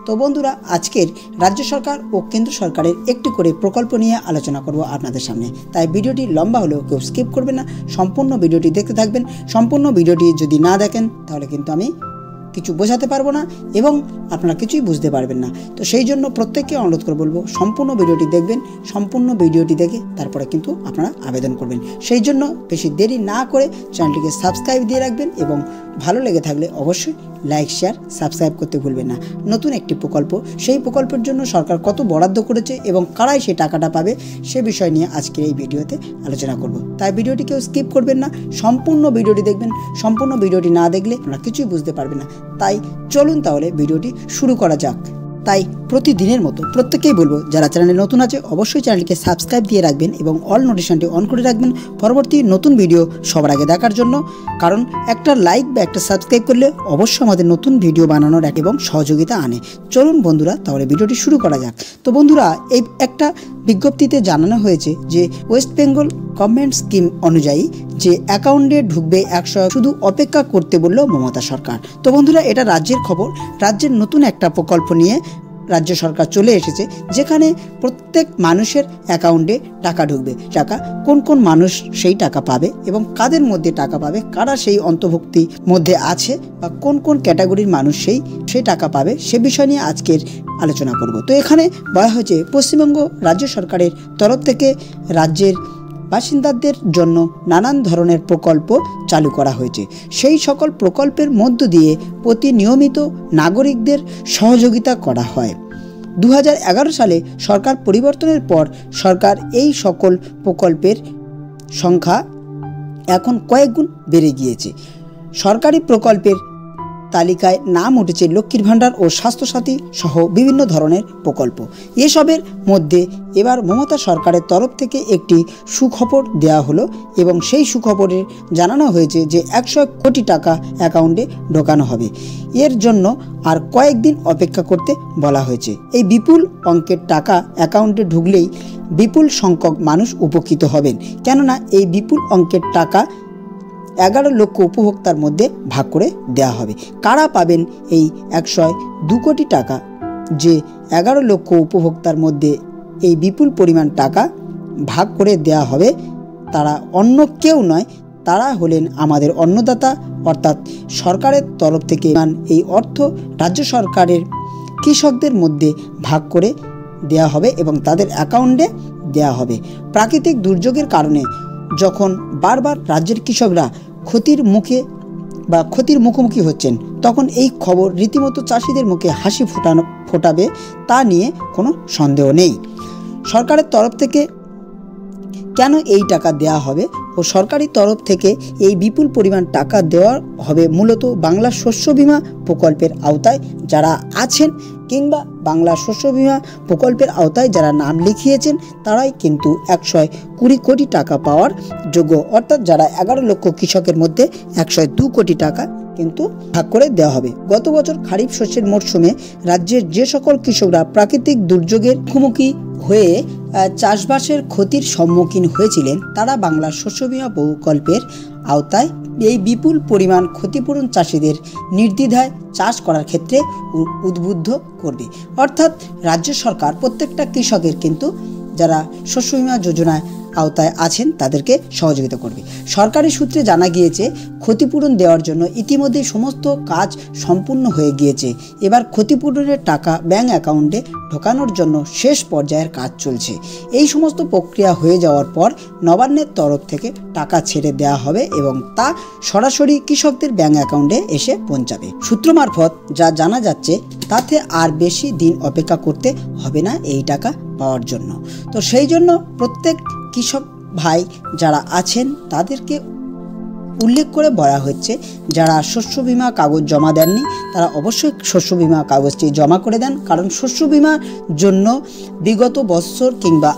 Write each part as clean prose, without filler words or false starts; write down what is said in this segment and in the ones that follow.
তো বন্ধুরা, আজকের রাজ্য সরকার ও কেন্দ্র সরকারের একটি করে প্রকল্প নিয়ে আলোচনা করব আপনাদের সামনে। তাই ভিডিওটি লম্বা হলেও কেউ স্কিপ করবেন না, সম্পূর্ণ ভিডিওটি দেখতে থাকবেন। সম্পূর্ণ ভিডিওটি যদি না দেখেন তাহলে কিন্তু আমি কিছু বোঝাতে পারবো না এবং আপনারা কিছুই বুঝতে পারবেন না। তো সেই জন্য প্রত্যেককে অনুরোধ করে বলবো সম্পূর্ণ ভিডিওটি দেখবেন, সম্পূর্ণ ভিডিওটি দেখে তারপরে কিন্তু আপনারা আবেদন করবেন। সেই জন্য বেশি দেরি না করে চ্যানেলটিকে সাবস্ক্রাইব দিয়ে রাখবেন এবং ভালো লেগে থাকলে অবশ্যই লাইক, শেয়ার, সাবস্ক্রাইব করতে ভুলবেন না। নতুন একটি প্রকল্প, সেই প্রকল্পের জন্য সরকার কত বরাদ্দ করেছে এবং কারাই সেই টাকাটা পাবে সে বিষয় নিয়ে আজকের এই ভিডিওতে আলোচনা করব। তাই ভিডিওটি কেউ স্কিপ করবেন না, সম্পূর্ণ ভিডিওটি দেখবেন। সম্পূর্ণ ভিডিওটি না দেখলে আপনারা কিছুই বুঝতে পারবেন না। তাই চলুন তাহলে ভিডিওটি শুরু করা যাক। তাই প্রতিদিনের মতো প্রত্যেকেই বলবো, যারা চ্যানেলে নতুন আছে অবশ্যই চ্যানেলটিকে সাবস্ক্রাইব দিয়ে রাখবেন এবং অল নোটিফিকেশনটি অন করে রাখবেন পরবর্তী নতুন ভিডিও সবার আগে দেখার জন্য। কারণ একটা লাইক বা একটা সাবস্ক্রাইব করলে অবশ্যই আমাদের নতুন ভিডিও বানানোর এবং সহযোগিতা আনে। চলুন বন্ধুরা তাহলে ভিডিওটি শুরু করা যাক। তো বন্ধুরা, এই একটা বিজ্ঞপ্তিতে জানানো হয়েছে যে ওয়েস্ট বেঙ্গল গভর্নমেন্ট স্কিম অনুযায়ী যে অ্যাকাউন্টে ঢুকবে 100, শুধু অপেক্ষা করতে বলল মমতা সরকার। তো বন্ধুরা, এটা রাজ্যের খবর। রাজ্যের নতুন একটা প্রকল্প নিয়ে রাজ্য সরকার চলে এসেছে, যেখানে প্রত্যেক মানুষের অ্যাকাউন্টে টাকা ঢুকবে। টাকা কোন কোন মানুষ সেই টাকা পাবে এবং কাদের মধ্যে টাকা পাবে, কারা সেই অন্তর্ভুক্তি মধ্যে আছে বা কোন কোন ক্যাটাগরির মানুষ সেই টাকা পাবে, সে বিষয় নিয়ে আজকের আলোচনা করব। তো এখানে বলা হয়েছে পশ্চিমবঙ্গ রাজ্য সরকারের তরফ থেকে রাজ্যের বাসিন্দাদের জন্য নানান ধরনের প্রকল্প চালু করা হয়েছে। সেই সকল প্রকল্পের মধ্য দিয়ে নিয়মিত নাগরিকদের সহযোগিতা করা হয়। 2011 সালে সরকার পরিবর্তনের পর সরকার এই সকল প্রকল্পের সংখ্যা এখন কয়েক গুণ বেড়ে গিয়েছে। সরকারি প্রকল্পের তালিকায় নাম উঠেছে লক্ষ্মীর ভাণ্ডার ও স্বাস্থ্যসাথী সহ বিভিন্ন ধরনের প্রকল্প। এসবের মধ্যে এবার মমতা সরকারের তরফ থেকে একটি সুখবর দেওয়া হলো এবং সেই সুখবরে জানানো হয়েছে যে 100 কোটি টাকা অ্যাকাউন্টে ঢোকানো হবে। এর জন্য আর কয়েকদিন অপেক্ষা করতে বলা হয়েছে। এই বিপুল অঙ্কের টাকা অ্যাকাউন্টে ঢুকলেই বিপুল সংখ্যক মানুষ উপকৃত হবেন, কেননা এই বিপুল অঙ্কের টাকা 11 লক্ষ উপভোক্তার মধ্যে ভাগ করে দেওয়া হবে। কারা পাবেন এই 102 কোটি টাকা? যে 11 লক্ষ উপভোক্তার মধ্যে এই বিপুল পরিমাণ টাকা ভাগ করে দেওয়া হবে, তারা অন্য কেউ নয়, তারা হলেন আমাদের অন্নদাতা, অর্থাৎ সরকারের তরফ থেকে এই অর্থ রাজ্য সরকারের কৃষকদের মধ্যে ভাগ করে দেওয়া হবে এবং তাদের অ্যাকাউন্টে দেওয়া হবে। প্রাকৃতিক দুর্যোগের কারণে যখন বারবার রাজ্যের কৃষকরা ক্ষতির মুখোমুখি হচ্ছেন, তখন এই খবর রীতিমতো চাষিদের মুখে হাসি ফোটাবে তা নিয়ে কোনো সন্দেহ নেই। সরকারের তরফ থেকে কেন এই টাকা দেওয়া হবে ও সরকারি তরফ থেকে এই বিপুল পরিমাণ টাকা দেওয়া হবে মূলত বাংলা শস্য বীমা প্রকল্পের আওতায় যারা আছেন কিংবা বাংলা শস্য বীমা প্রকল্পের আওতায় যারা নাম লিখিয়েছেন তারাই কিন্তু 120 কোটি টাকা পাওয়ার যোগ্য। অর্থাৎ যারা 11 লক্ষ কৃষকের মধ্যে 102 কোটি টাকা কিন্তু ভাগ করে দেওয়া হবে। গত বছর খারিফ শস্যের মরশুমে রাজ্যের যে সকল কৃষকরা প্রাকৃতিক দুর্যোগের মুখোমুখি হয়ে চাষবাসের ক্ষতির সম্মুখীন হয়েছিলেন, তারা বাংলা শস্য বীমা প্রকল্পের আওতায় এই বিপুল পরিমাণ ক্ষতিপূরণ চাষিদের নির্দ্বিধায় চাষ করার ক্ষেত্রে উদ্বুদ্ধ করবে। অর্থাৎ রাজ্য সরকার প্রত্যেকটা কৃষকের কিন্তু যারা শস্য বীমা যোজনায় আওতায় আছেন তাদেরকে সহযোগিতা করবে। সরকারি সূত্রে জানা গিয়েছে ক্ষতিপূরণ দেওয়ার জন্য ইতিমধ্যে সমস্ত কাজ সম্পূর্ণ হয়ে গিয়েছে। এবার ক্ষতিপূরণের টাকা ব্যাংক অ্যাকাউন্টে ঢোকানোর জন্য শেষ পর্যায়ের কাজ চলছে। এই সমস্ত প্রক্রিয়া হয়ে যাওয়ার পর নবান্নের তরফ থেকে টাকা ছেড়ে দেওয়া হবে এবং তা সরাসরি কৃষকদের ব্যাংক অ্যাকাউন্টে এসে পৌঁছাবে। সূত্র মারফত যা জানা যাচ্ছে তাতে আর বেশি দিন অপেক্ষা করতে হবে না এই টাকা পাওয়ার জন্য। তো সেই জন্য প্রত্যেক কৃষক ভাই যারা আছেন তাদেরকে উল্লেখ করে বলা হচ্ছে, যারা শস্য বীমা কাগজ জমা দেননি তারা অবশ্যই শস্য বীমা কাগজটি জমা করে দেন। কারণ শস্য বীমার জন্য বিগত বছর কিংবা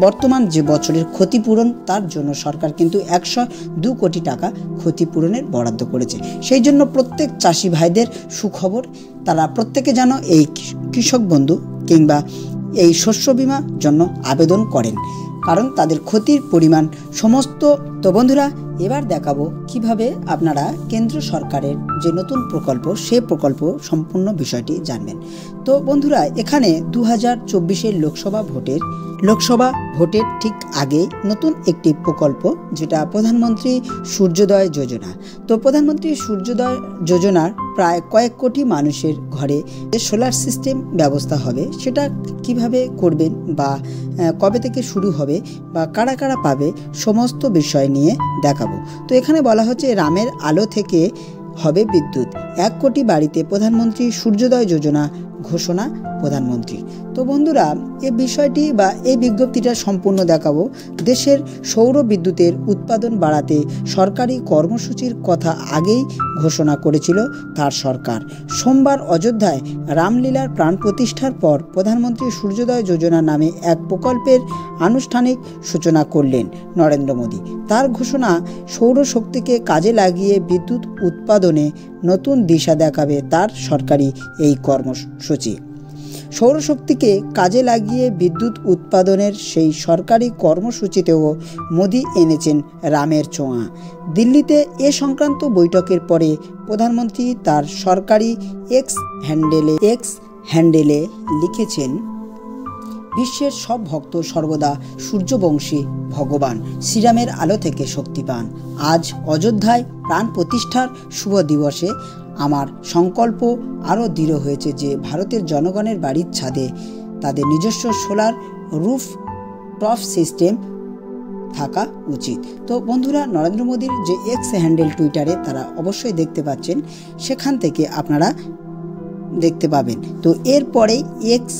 বর্তমান যে বছরের ক্ষতিপূরণ, তার জন্য সরকার কিন্তু 102 কোটি টাকা ক্ষতিপূরণের বরাদ্দ করেছে। সেই জন্য প্রত্যেক চাষি ভাইদের সুখবর, তারা প্রত্যেকে যেন এই কৃষক বন্ধু কিংবা এই শস্য বীমার জন্য আবেদন করেন, কারণ তাদের ক্ষতির পরিমাণ সমস্ত তো বন্ধুরা, এবার দেখাবো কিভাবে আপনারা কেন্দ্র সরকারের যে নতুন প্রকল্প সেই প্রকল্প সম্পূর্ণ বিষয়টি জানবেন। তো বন্ধুরা, এখানে 2024-এর লোকসভা ভোটের ঠিক আগে নতুন একটি প্রকল্প, যেটা প্রধানমন্ত্রী সূর্যোদয় যোজনা। তো প্রধানমন্ত্রী সূর্যোদয় যোজনার প্রায় কয়েক কোটি মানুষের ঘরে যে সোলার সিস্টেম ব্যবস্থা হবে, সেটা কিভাবে করবেন বা কবে থেকে শুরু হবে বা কারা কারা পাবে, সমস্ত বিষয় নিয়ে দেখাবো। তো এখানে বলা হচ্ছে রামের আলো থেকে হবে বিদ্যুৎ, 1 কোটি বাড়িতে প্রধানমন্ত্রী সূর্যোদয় যোজনা ঘোষণা প্রধানমন্ত্রী। তো বন্ধুরা, এই বিষয়টি বা এই বিজ্ঞপ্তিটা সম্পূর্ণ দেখাবো। দেশের সৌর বিদ্যুতের উৎপাদন বাড়াতে সরকারি কর্মসূচির কথা আগেই ঘোষণা করেছিল তার সরকার। সোমবার অযোধ্যায় রামলীলার প্রাণ প্রতিষ্ঠার পর প্রধানমন্ত্রী সূর্যোদয় যোজনা নামে এক প্রকল্পের আনুষ্ঠানিক সূচনা করলেন নরেন্দ্র মোদী। তার ঘোষণা সৌরশক্তিকে কাজে লাগিয়ে বিদ্যুৎ উৎপাদনে নতুন দিশা দেখাবে তার সরকারি এই কর্মসূচি। সৌরশক্তিকে কাজে লাগিয়ে বিদ্যুৎ উৎপাদনের সেই সরকারি কর্মসূচিতেও মোদী এনেছেন রামের ছোঁয়া। দিল্লিতে এ সংক্রান্ত বৈঠকের পরে প্রধানমন্ত্রী তার সরকারি এক্স হ্যান্ডেলে লিখেছেন, বিশ্বের সব ভক্ত সর্বদা সূর্যবংশী ভগবান শ্রীরামের আলো থেকে শক্তি পান। আজ অযোধ্যায় প্রাণ প্রতিষ্ঠার শুভ দিবসে আমার সংকল্প আরও দৃঢ় হয়েছে যে ভারতের জনগণের বাড়ির ছাদে তাদের নিজস্ব সোলার রুফ টপ সিস্টেম থাকা উচিত। তো বন্ধুরা, নরেন্দ্র মোদীর যে এক্স হ্যান্ডেল টুইটারে তারা অবশ্যই দেখতে পাচ্ছেন, সেখান থেকে আপনারা দেখতে পাবেন। তো এরপরেই এক্স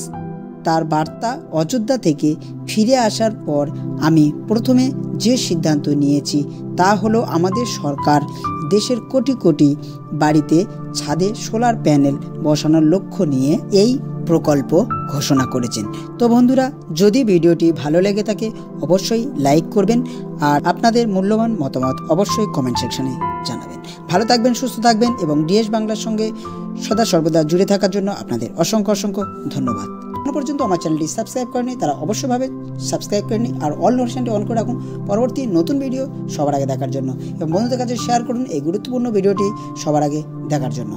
তার বার্তা, অযোধ্যা থেকে ফিরে আসার পর আমি প্রথমে যে সিদ্ধান্ত নিয়েছি তা হলো আমাদের সরকার দেশের কোটি কোটি বাড়িতে ছাদে সোলার প্যানেল বসানোর লক্ষ্য নিয়ে এই প্রকল্প ঘোষণা করেছেন। তো বন্ধুরা, যদি ভিডিওটি ভালো লেগে থাকে অবশ্যই লাইক করবেন আর আপনাদের মূল্যবান মতামত অবশ্যই কমেন্ট সেকশনে জানাবেন। ভালো থাকবেন, সুস্থ থাকবেন এবং ডিএস বাংলার সঙ্গে সদা সর্বদা জুড়ে থাকার জন্য আপনাদের অসংখ্য অসংখ্য ধন্যবাদ। এখনো পর্যন্ত আমার চ্যানেলটি সাবস্ক্রাইব করেনি তারা অবশ্যভাবে সাবস্ক্রাইব করেনি আর অল নোটিফিকেশনটি অন করে রাখুন পরবর্তী নতুন ভিডিও সবার আগে দেখার জন্য, এবং বন্ধুদের কাছে শেয়ার করুন এই গুরুত্বপূর্ণ ভিডিওটি সবার আগে দেখার জন্য।